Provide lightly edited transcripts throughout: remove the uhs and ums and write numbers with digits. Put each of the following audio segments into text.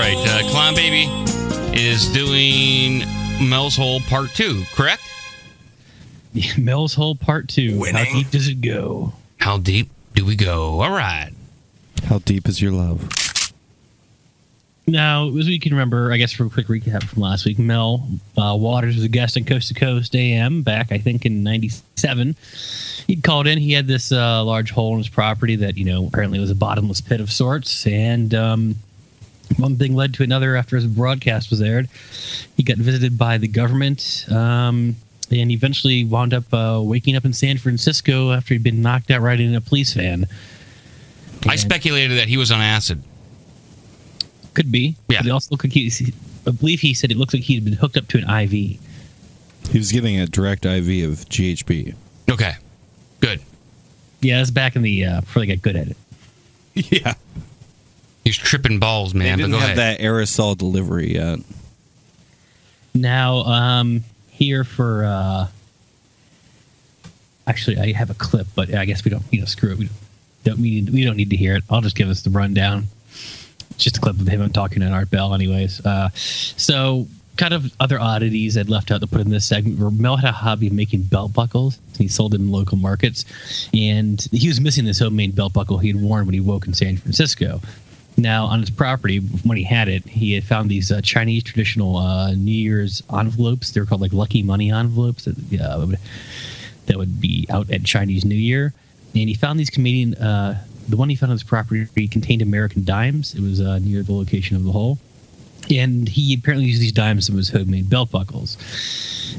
right. Clown Baby is doing Mel's Hole Part 2, correct? Yeah, Mel's Hole Part 2. Winning. How deep does it go? How deep do we go? All right. How deep is your love? Now, as we can remember, I guess for a quick recap from last week, Mel Waters was a guest on Coast to Coast AM back, I think, in 97. He'd called in. He had this large hole in his property that, apparently was a bottomless pit of sorts. And one thing led to another after his broadcast was aired. He got visited by the government and eventually wound up waking up in San Francisco after he'd been knocked out riding in a police van. I speculated that he was on acid. Could be. Yeah. But it also looked like I believe he said it looked like he'd been hooked up to an IV. He was getting a direct IV of GHB. Okay. Good. Yeah, that's back in the before they got good at it. Yeah. He's tripping balls, man. They didn't but go have ahead. that aerosol delivery yet. Now, here for actually, I have a clip, but I guess we don't. Screw it. We don't need to hear it. I'll just give us the rundown. It's just a clip of him talking to Art Bell, anyways. So, kind of other oddities I'd left out to put in this segment where Mel had a hobby of making belt buckles. He sold them in local markets, and he was missing this homemade belt buckle he had worn when he woke in San Francisco. Now, on his property, when he had found these Chinese traditional New Year's envelopes. They were called like Lucky Money envelopes that would be out at Chinese New Year. And he found these Canadian, the one he found on his property contained American dimes. It was near the location of the hole. And he apparently used these dimes in his homemade belt buckles.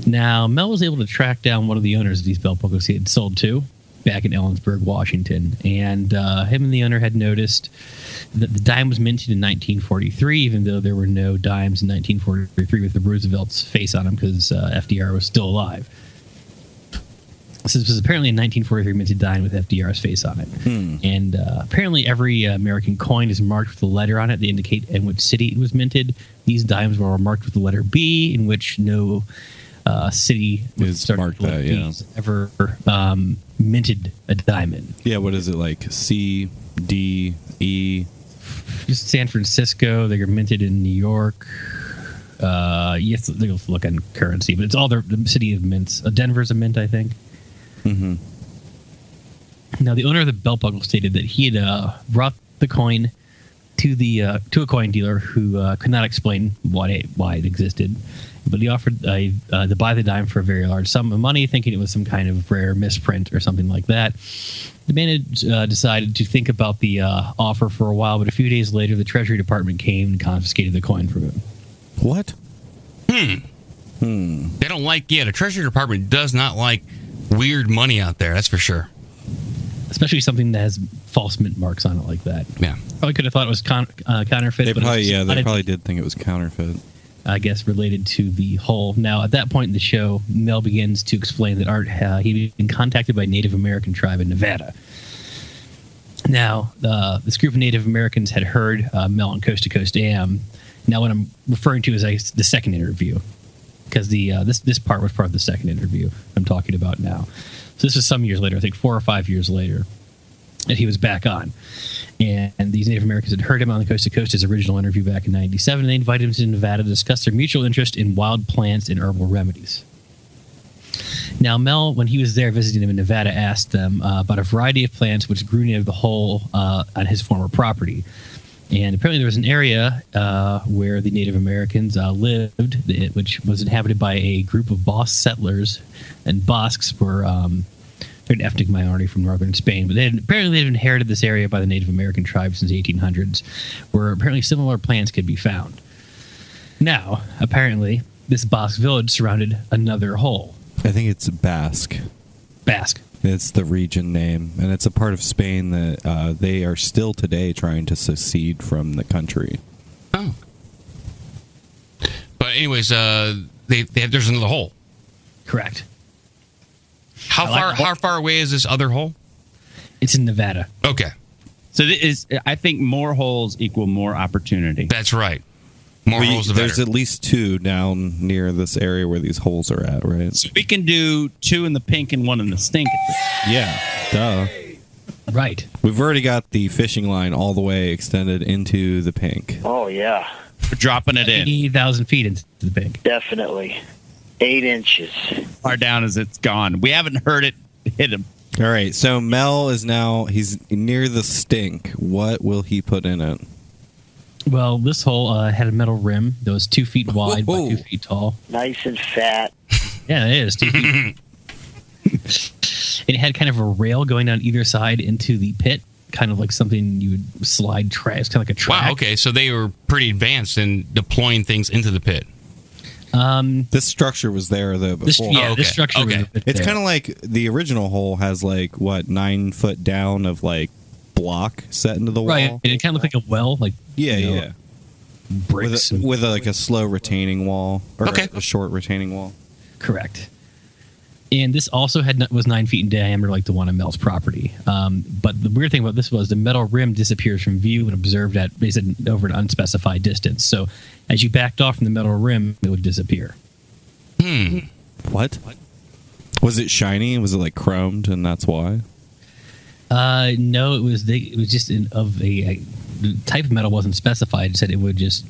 Now, Mel was able to track down one of the owners of these belt buckles he had sold to back in Ellensburg, Washington. And him and the owner had noticed that the dime was minted in 1943, even though there were no dimes in 1943 with the Roosevelt's face on them because FDR was still alive. So this was apparently a 1943 minted dime with FDR's face on it. And apparently every American coin is marked with a letter on it to indicate in which city it was minted. These dimes were marked with the letter B, in which no city is marked that, yeah. ever minted a diamond. Yeah, what is it, like C, D, E? Just San Francisco. They're minted in New York. Yes, they'll look on currency, but it's all the city of mints. Denver's a mint, I think. Mm-hmm. Now, the owner of the belt buckle stated that he had brought the coin to a coin dealer who could not explain why it existed, but he offered to buy the dime for a very large sum of money, thinking it was some kind of rare misprint or something like that. The man had decided to think about the offer for a while, but a few days later, the Treasury Department came and confiscated the coin from him. What? They don't like, the Treasury Department does not like weird money out there, that's for sure. Especially something that has false mint marks on it like that. Yeah. Probably could have thought it was counterfeit. They probably did think it was counterfeit. I guess related to the hole. Now, at that point in the show, Mel begins to explain that Art he'd been contacted by a Native American tribe in Nevada. Now, this group of Native Americans had heard Mel on Coast to Coast AM. Now, what I'm referring to is the second interview, because this part was part of the second interview I'm talking about now. So this was some years later, I think 4 or 5 years later, that he was back on. And these Native Americans had heard him on the Coast to Coast, his original interview back in 97, and they invited him to Nevada to discuss their mutual interest in wild plants and herbal remedies. Now, Mel, when he was there visiting them in Nevada, asked them about a variety of plants which grew near the hole on his former property. And apparently there was an area where the Native Americans lived, which was inhabited by a group of Basque settlers. And Basques were they're an ethnic minority from northern Spain, but apparently they'd inherited this area by the Native American tribes since the 1800s, where apparently similar plants could be found. Now, apparently, this Basque village surrounded another hole. I think it's Basque. Basque. It's the region name, and it's a part of Spain that they are still today trying to secede from the country. Oh. But anyways, there's another hole. Correct. How far away is this other hole? It's in Nevada. Okay. So I think more holes equal more opportunity. That's right. More holes the better. There's at least 2 down near this area where these holes are at, right? So we can do 2 in the pink and 1 in the stink. Yeah, duh. Right. We've already got the fishing line all the way extended into the pink. Oh, yeah. We're dropping it in. 80,000 feet into the pig. Definitely. 8 inches. Far down as it's gone. We haven't heard it hit him. All right, so Mel is now, he's near the stink. What will he put in it? Well, this hole had a metal rim that was 2 feet wide by 2 feet tall. Nice and fat. Yeah, it is 2 feet. It had kind of a rail going down either side into the pit, kind of like something you would slide track. It's kind of like a track. Wow, okay, so they were pretty advanced in deploying things into the pit. This structure was there though before. This structure. Okay. It's kind of like the original hole has like 9 foot down of like block set into the wall. Right, and it kind of looked like a well, like bricks with like a slow retaining wall or Okay. a short retaining wall. Correct. And this also was 9 feet in diameter, like the one on Mel's property. But the weird thing about this was the metal rim disappears from view when observed at, they said, over an unspecified distance. So as you backed off from the metal rim, it would disappear. What? Was it shiny? Was it like chromed, and that's why? No, it was just the type of metal wasn't specified. It said it would just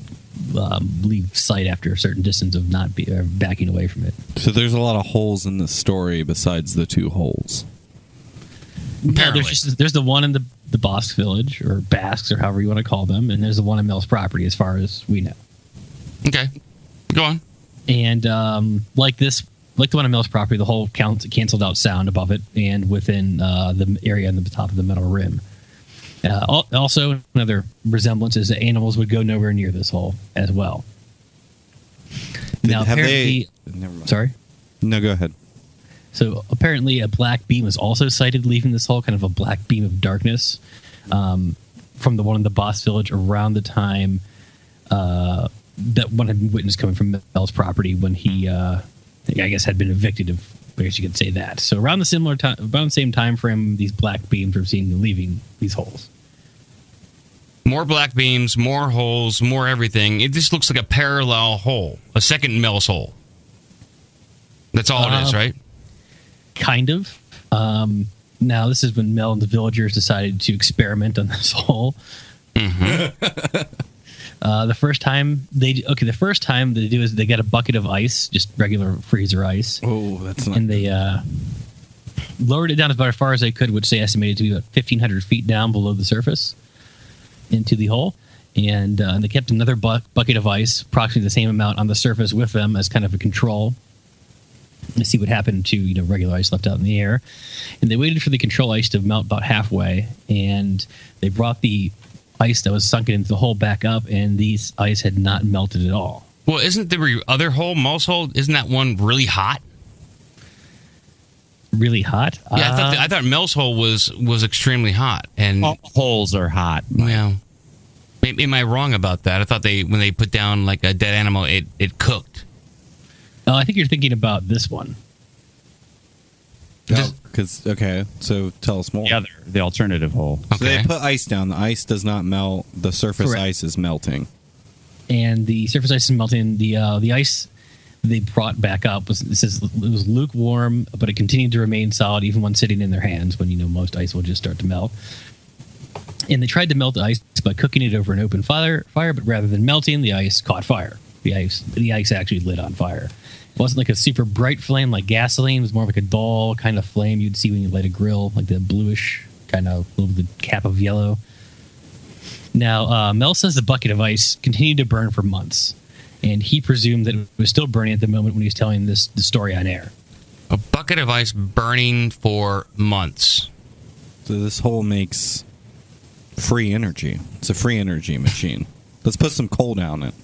leave sight after a certain distance of not backing away from it. So there's a lot of holes in this story besides the 2 holes. No, there's the one in the Basque village, or Basques, or however you want to call them, and there's the one in Mel's property, as far as we know. Okay, go on. And like the one on Mel's property, the hole canceled out sound above it and within the area on the top of the metal rim. Also, another resemblance is that animals would go nowhere near this hole as well. Now, apparently, never mind. Sorry? No, go ahead. So apparently a black beam was also sighted leaving this hole, kind of a black beam of darkness from the one in the Boss Village around the time that one had been witnessed coming from Mel's property when he, I guess, had been evicted of, I guess you could say that. So around the same time frame, these black beams were seen leaving these holes. More black beams, more holes, more everything. It just looks like a parallel hole, a second Mel's hole. That's all it is, right? Kind of. Now, this is when Mel and the villagers decided to experiment on this hole. Mm-hmm. The first time they do is they get a bucket of ice, just regular freezer ice. Oh, that's not. And they lowered it down about as far as they could, which they estimated to be about 1,500 feet down below the surface into the hole. And they kept another bucket of ice, approximately the same amount, on the surface with them as kind of a control to see what happened to regular ice left out in the air. And they waited for the control ice to melt about halfway, and they brought the ice that was sunken into the hole back up, and these ice had not melted at all. Well, isn't the other hole, Mel's hole, isn't that one really hot? Really hot? Yeah, I thought Mel's hole was extremely hot, and All holes are hot. well, am I wrong about that? I thought when they put down like a dead animal, it cooked. Oh, I think you're thinking about this one. Okay, so tell us more. The alternative hole. So they put ice down. The ice does not melt. The surface Correct. ice is melting. And the surface ice is melting. The ice they brought back up it was lukewarm, but it continued to remain solid even when sitting in their hands. When most ice will just start to melt. And they tried to melt the ice by cooking it over an open fire, but rather than melting, the ice caught fire. The ice actually lit on fire. It wasn't like a super bright flame like gasoline. It was more like a dull kind of flame you'd see when you light a grill, like the bluish kind of with the cap of yellow. Now, Mel says the bucket of ice continued to burn for months, and he presumed that it was still burning at the moment when he was telling the story on air. A bucket of ice burning for months. So this hole makes free energy. It's a free energy machine. Let's put some coal down it.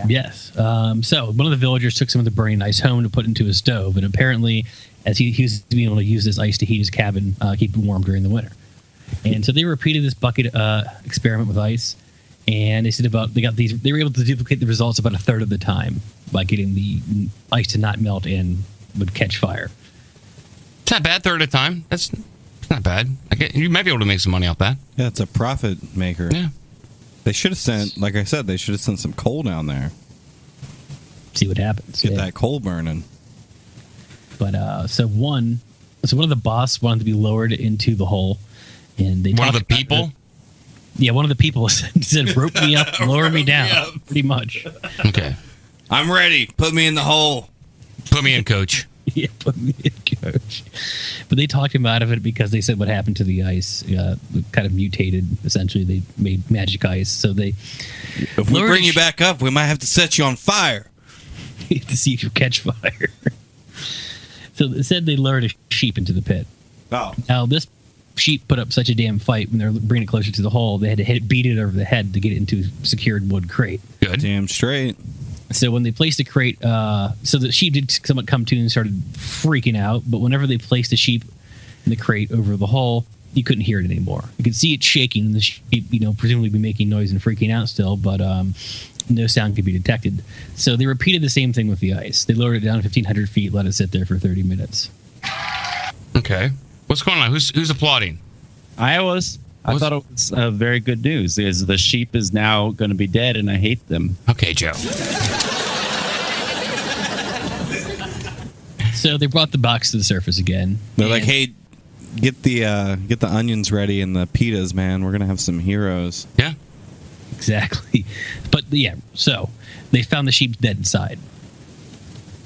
Yes. So one of the villagers took some of the burning ice home to put into his stove, and apparently, as he was being able to use this ice to heat his cabin, keep it warm during the winter. And so they repeated this bucket experiment with ice, and they said they were able to duplicate the results about a third of the time by getting the ice to not melt and would catch fire. It's not bad, third of the time. It's not bad. You might be able to make some money off that. Yeah, it's a profit maker. Yeah. They should have sent, like I said, they should have sent some coal down there. See what happens. Get that coal burning. But so one of the boss wanted to be lowered into the hole, and they One of the people. Yeah, one of the people said, "Rope me up, lower me down." Pretty much. Okay. I'm ready. Put me in the hole. Put me in, coach. Yeah, put me in, coach. But they talked him out of it because they said what happened to the ice kind of mutated. Essentially, they made magic ice. So they. If we bring you back up, we might have to set you on fire to see if you catch fire. So they said they lured a sheep into the pit. Oh. Now this sheep put up such a damn fight when they were bringing it closer to the hole. They had to beat it over the head to get it into a secured wood crate. Good. Damn straight. So when they placed the crate, so the sheep did somewhat come to and started freaking out. But whenever they placed the sheep in the crate over the hole, you couldn't hear it anymore. You could see it shaking, and the sheep, presumably be making noise and freaking out still, but no sound could be detected. So they repeated the same thing with the ice. They lowered it down 1,500 feet, let it sit there for 30 minutes. Okay. What's going on? Who's applauding? I thought it was very good news because the sheep is now going to be dead, and I hate them. Okay, Joe. So they brought the box to the surface again. They're like, "Hey, get the onions ready and the pitas, man. We're gonna have some heroes." Yeah. Exactly. But yeah, so they found the sheep dead inside.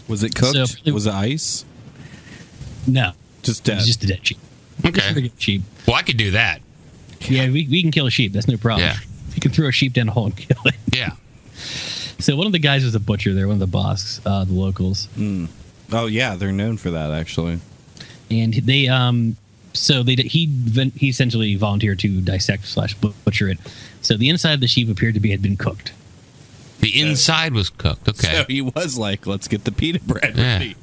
Was it cooked? So, was it ice? No. Just It dead. was just a dead sheep. Just a Okay. regular sheep. Well, I could do that. Yeah, we can kill a sheep. That's no problem. Yeah. You can throw a sheep down a hole and kill it. Yeah. So one of the guys was a butcher there, one of the boss, the locals. Oh yeah, they're known for that actually. And they he essentially volunteered to dissect / butcher it. So the inside of the sheep appeared to had been cooked. The inside was cooked. Okay. So he was like, "Let's get the pita bread Yeah. ready."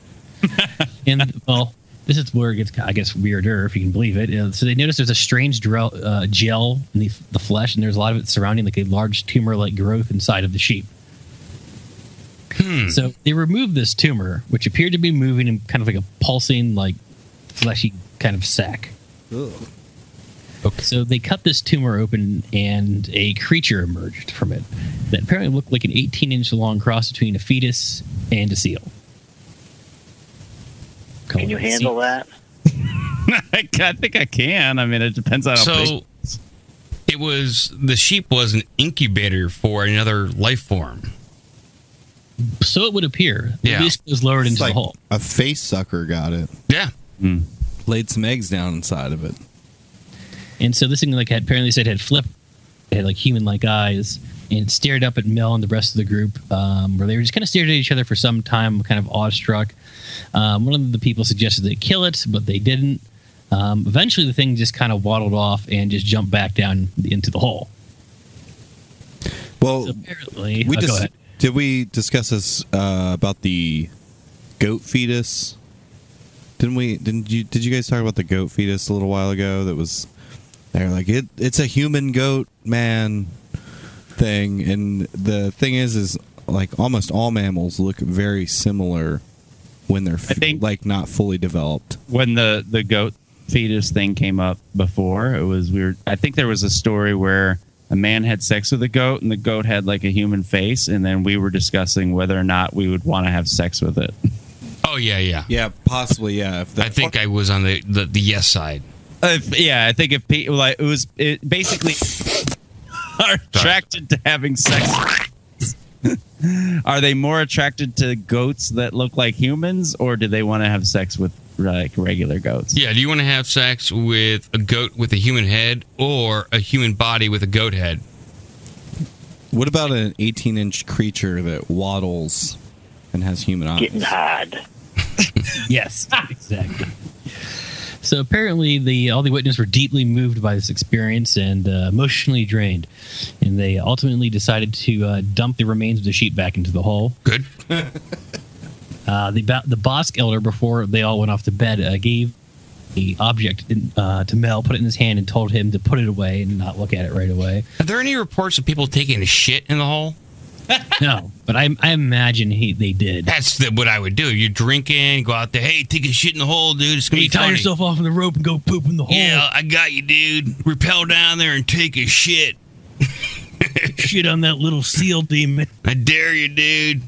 And well, this is where it gets, I guess, weirder, if you can believe it. So they noticed there's a strange gel in the flesh, and there's a lot of it surrounding like a large tumor-like growth inside of the sheep. So they removed this tumor, which appeared to be moving in kind of like a pulsing, like fleshy kind of sac. Ugh. Okay. So they cut this tumor open, and a creature emerged from it that apparently looked like an 18-inch long cross between a fetus and a seal. Can you handle that? I think I can. I mean, it depends on how big. So the sheep was an incubator for another life form. So it would appear. Yeah. It basically was lowered It's into like the hole. a face sucker got it. Yeah. Laid some eggs down inside of it. And so this thing apparently said had flipped. It had like human-like eyes, and it stared up at Mel and the rest of the group, where they were just kind of stared at each other for some time, kind of awestruck. One of the people suggested they kill it, but they didn't. Eventually, the thing just kind of waddled off and just jumped back down into the hole. Well, So apparently, we go ahead. did we discuss this about the goat fetus? Didn't we? Did you guys talk about the goat fetus a little while ago? That was they're like it's a human goat man thing, and the thing is like almost all mammals look very similar when they're like not fully developed. When the goat fetus thing came up before, it was weird. I think there was a story where a man had sex with a goat, and the goat had like a human face, and then we were discussing whether or not we would want to have sex with it. Oh, yeah. Yeah, possibly. Yeah, I think I was on the yes side. I think if people like it basically are attracted to having sex. Are they more attracted to goats that look like humans, or do they want to have sex with like regular goats? Yeah, do you want to have sex with a goat with a human head or a human body with a goat head? What about an 18-inch creature that waddles and has human eyes? Getting hard. Yes, exactly. So apparently, all the witnesses were deeply moved by this experience and emotionally drained, and they ultimately decided to dump the remains of the sheep back into the hole. Good. The Bosk elder, before they all went off to bed, gave the object to Mel, put it in his hand, and told him to put it away and not look at it right away. Are there any reports of people taking a shit in the hole? No, but I imagine they did. That's what I would do. You're drinking, go out there, hey, take a shit in the hole, dude. It's going to be Tie funny. yourself off in the rope and go poop in the hole. Yeah, I got you, dude. Rappel down there and take a shit. Shit on that little seal demon. I dare you, dude.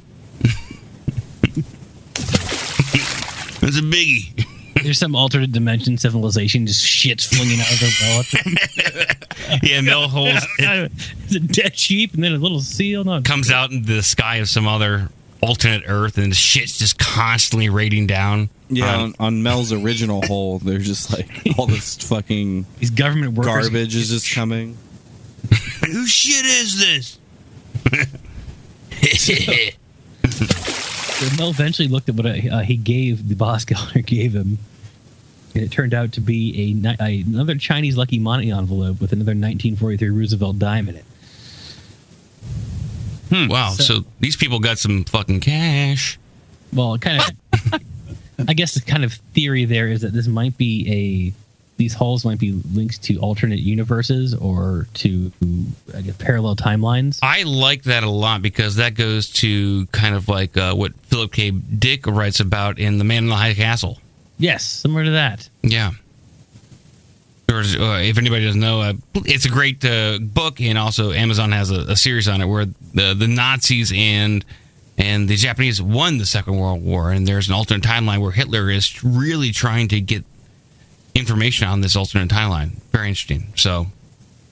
That's a biggie. There's some alternate dimension civilization, just shit's flinging out of the well. Yeah, Mel holes. It's a dead sheep and then a little seal. No, Comes out into the sky of some other alternate Earth, and the shit's just constantly raining down. Yeah, on Mel's original hole, there's just like all this fucking these government workers. garbage is just coming. Whose shit is this? So Mel eventually looked at what he gave, the boss governor gave him, and it turned out to be another Chinese Lucky Money envelope with another 1943 Roosevelt dime in it. Wow, so these people got some fucking cash. Well, kind of. I guess the kind of theory there is that this might be these holes might be linked to alternate universes or to, I guess, parallel timelines. I like that a lot because that goes to kind of like what Philip K. Dick writes about in The Man in the High Castle. Yes, similar to that. Yeah. Or, if anybody doesn't know, it's a great book, and also Amazon has a series on it where the Nazis and the Japanese won the Second World War, and there's an alternate timeline where Hitler is really trying to get information on this alternate timeline. Very interesting. So,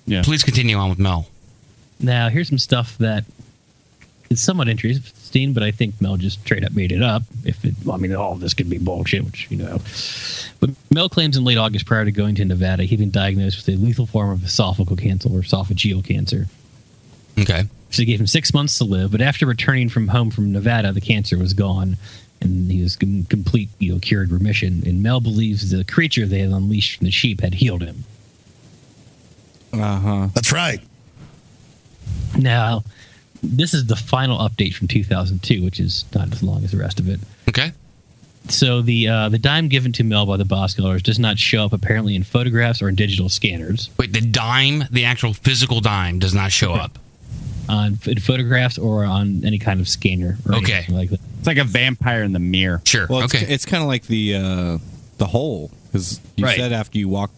Yeah. Please continue on with Mel. Now, here's some stuff that is somewhat interesting, but I think Mel just straight up made it up. All of this could be bullshit, which, But Mel claims in late August, prior to going to Nevada, he'd been diagnosed with a lethal form of esophageal cancer or esophageal cancer. Okay. So they gave him 6 months to live, but after returning from home from Nevada, the cancer was gone, and he was in complete, cured remission. And Mel believes the creature they had unleashed from the sheep had healed him. That's right. Now, this is the final update from 2002, which is not as long as the rest of it. Okay. So the dime given to Mel by the boss killers does not show up apparently in photographs or in digital scanners. Wait, the dime, the actual physical dime, does not show up. In photographs or on any kind of scanner or anything like that. It's like a vampire in the mirror. Sure. Well, okay. it's kind of like the hole, because you Right. said after you walk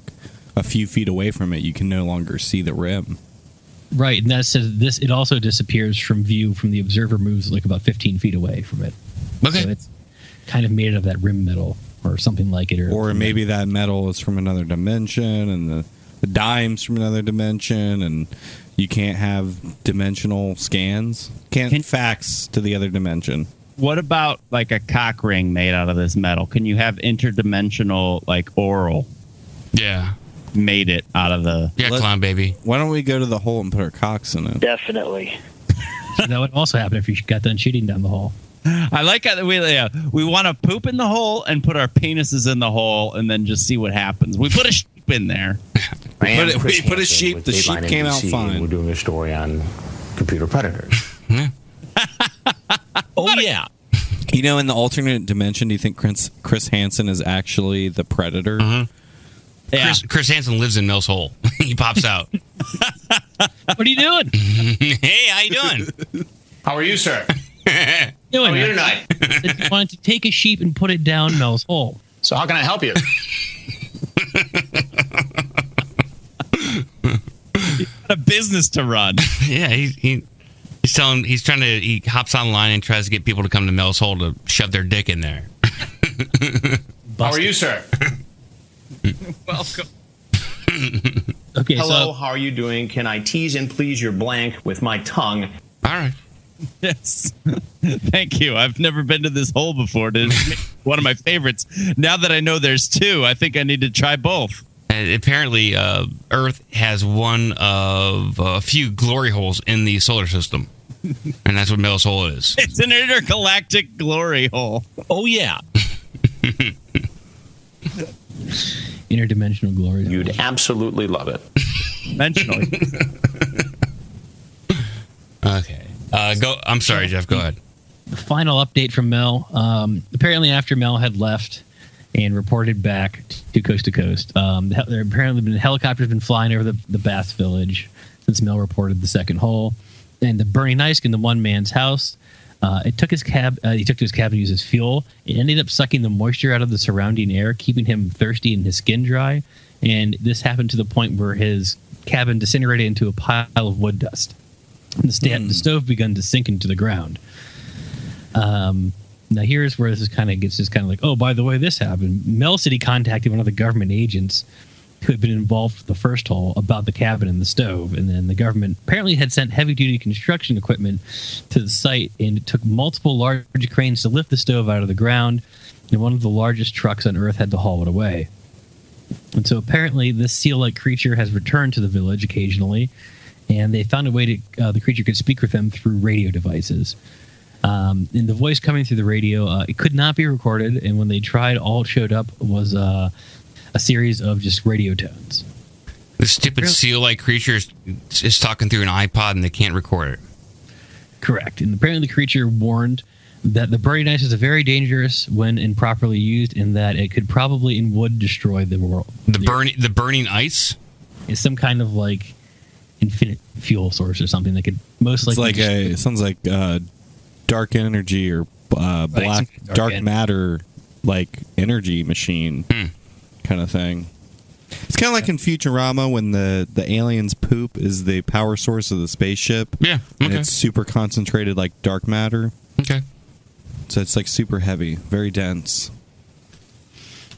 a few feet away from it, you can no longer see the rim. Right, and that says this. It also disappears from view from the observer moves like about 15 feet away from it. Okay. So it's kind of made out of that rim metal or something like it. Or maybe that metal is from another dimension, and the dime's from another dimension, and you can't have dimensional scans. Can't fax to the other dimension. What about like a cock ring made out of this metal? Can you have interdimensional, like oral, Yeah. made it out of the... Yeah, clown baby. Why don't we go to the hole and put our cocks in it? Definitely. So that would also happen if you got done shooting down the hole. I like how we want to poop in the hole and put our penises in the hole and then just see what happens. We put a sheep in there. I am Put Chris a Hansen sheep- with the sheep Dateline came out NBC, fine. and we're doing a story on computer predators. Oh, yeah. In the alternate dimension, do you think Chris Hansen is actually the Predator? Yeah. Chris Hansen lives in Mel's hole. He pops out. What are you doing? Hey, how you doing? How are you, sir? Doing How are you that. tonight? You wanted to take a sheep and put it down Mel's hole. So how can I help you? A business to run. Yeah, he hops online and tries to get people to come to Mel's hole to shove their dick in there. How are you, sir? Welcome. Okay, Hello, so how are you doing? Can I tease and please your blank with my tongue? All right. Yes. Thank you. I've never been to this hole before. It's one of my favorites. Now that I know there's two, I think I need to try both. Apparently, Earth has one of a few glory holes in the solar system. And that's what Mel's hole is. It's an intergalactic glory hole. Oh, yeah. interdimensional glory. You'd absolutely love it. Dimensionally. Okay. Go. I'm sorry, Jeff. Go ahead. The final update from Mel. Apparently, after Mel had left and reported back to Coast, there apparently been helicopters been flying over the Bass Village since Mel reported the second hole, and the burning ice in the one man's house. It took his cab. He took to his cabin to use as fuel. It ended up sucking the moisture out of the surrounding air, keeping him thirsty and his skin dry. And this happened to the point where his cabin disintegrated into a pile of wood dust. And the stove began to sink into the ground. Now here's where this gets just kind of like, oh, by the way, this happened. Mel said he contacted one of the government agents who had been involved with the first hole about the cabin and the stove, and then the government apparently had sent heavy-duty construction equipment to the site, and it took multiple large cranes to lift the stove out of the ground, and one of the largest trucks on Earth had to haul it away. And so apparently this seal-like creature has returned to the village occasionally, and they found a way to the creature could speak with them through radio devices. And the voice coming through the radio, it could not be recorded, and when they tried, all it showed up was a series of just radio tones. The stupid seal-like creature is talking through an iPod and they can't record it. Correct. And apparently the creature warned that the burning ice is very dangerous when improperly used, and that it could probably and would destroy the world. The burning ice? It's some kind of like infinite fuel source or something that could most likely... It sounds like dark dark matter, like energy machine. Kind of thing. It's kind of like in Futurama when the aliens' poop is the power source of the spaceship. Yeah, okay. And it's super concentrated like dark matter. Okay. So it's like super heavy, very dense.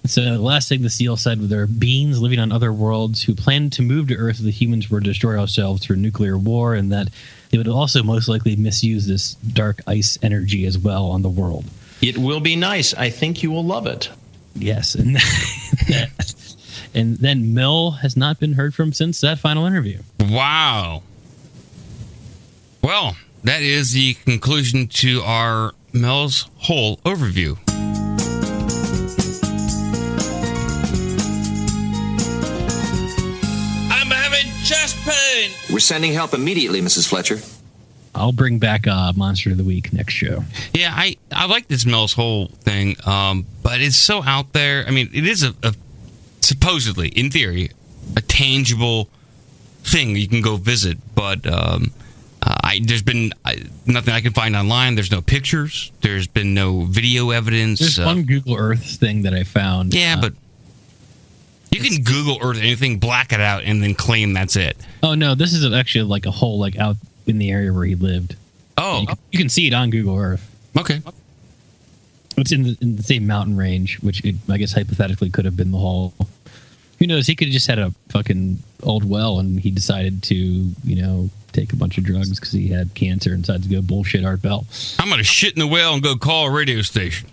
So the last thing the seal said was there are beings living on other worlds who planned to move to Earth if the humans were to destroy ourselves through nuclear war, and that they would also most likely misuse this dark ice energy as well on the world. It will be nice. I think you will love it. Yes, and and then Mill has not been heard from since that final interview. Wow. Well, that is the conclusion to our Mel's Hole overview. I'm having chest pain. We're sending help immediately, Mrs. Fletcher. I'll bring back Monster of the Week next show. Yeah, I like this Mel's Hole thing, but it's so out there. I mean, it is a supposedly, in theory, a tangible thing you can go visit, but there's been nothing I can find online. There's no pictures. There's been no video evidence. There's one Google Earth thing that I found. Yeah, but you can Google Earth anything, black it out, and then claim that's it. Oh, no, this is actually like a hole like out in the area where he lived. Oh. You can see it on Google Earth. Okay. It's in the same mountain range, which I guess hypothetically could have been the hole. Who knows? He could have just had a fucking old well, and he decided to, take a bunch of drugs because he had cancer and decided to go bullshit Art Bell. I'm going to shit in the well and go call a radio station.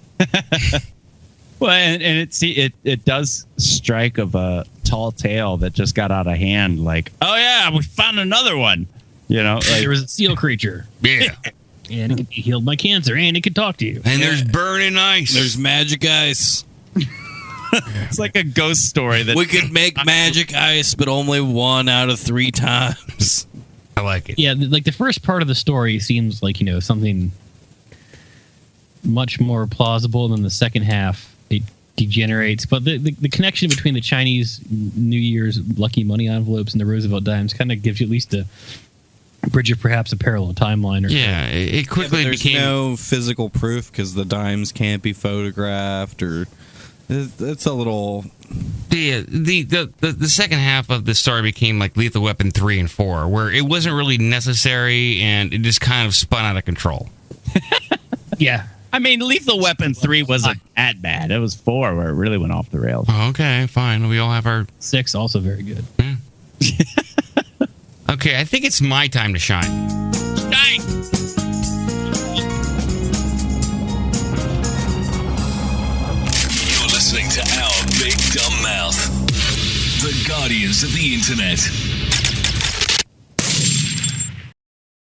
Well, and it does strike of a tall tale that just got out of hand. Like, oh yeah, we found another one. There was a seal creature. Yeah. And it healed my cancer, and it could talk to you. And there's burning ice. There's magic ice. It's like a ghost story. That we could make magic ice, but only 1 out of 3 times. I like it. Yeah, like the first part of the story seems like, something much more plausible than the second half. It degenerates. But the connection between the Chinese New Year's lucky money envelopes and the Roosevelt dimes kind of gives you at least a bridge of perhaps a parallel timeline. It quickly there's became... no physical proof because the dimes can't be photographed, or it's a little... The second half of the story became like Lethal Weapon 3 and 4, where it wasn't really necessary and it just kind of spun out of control. Yeah. I mean, Lethal Weapon 3 wasn't that bad. It was 4 where it really went off the rails. Okay, fine. We all have our... 6, also very good. Yeah. Okay, I think it's my time to shine. Shine. You're listening to Our Big Dumb Mouth, the guardians of the internet.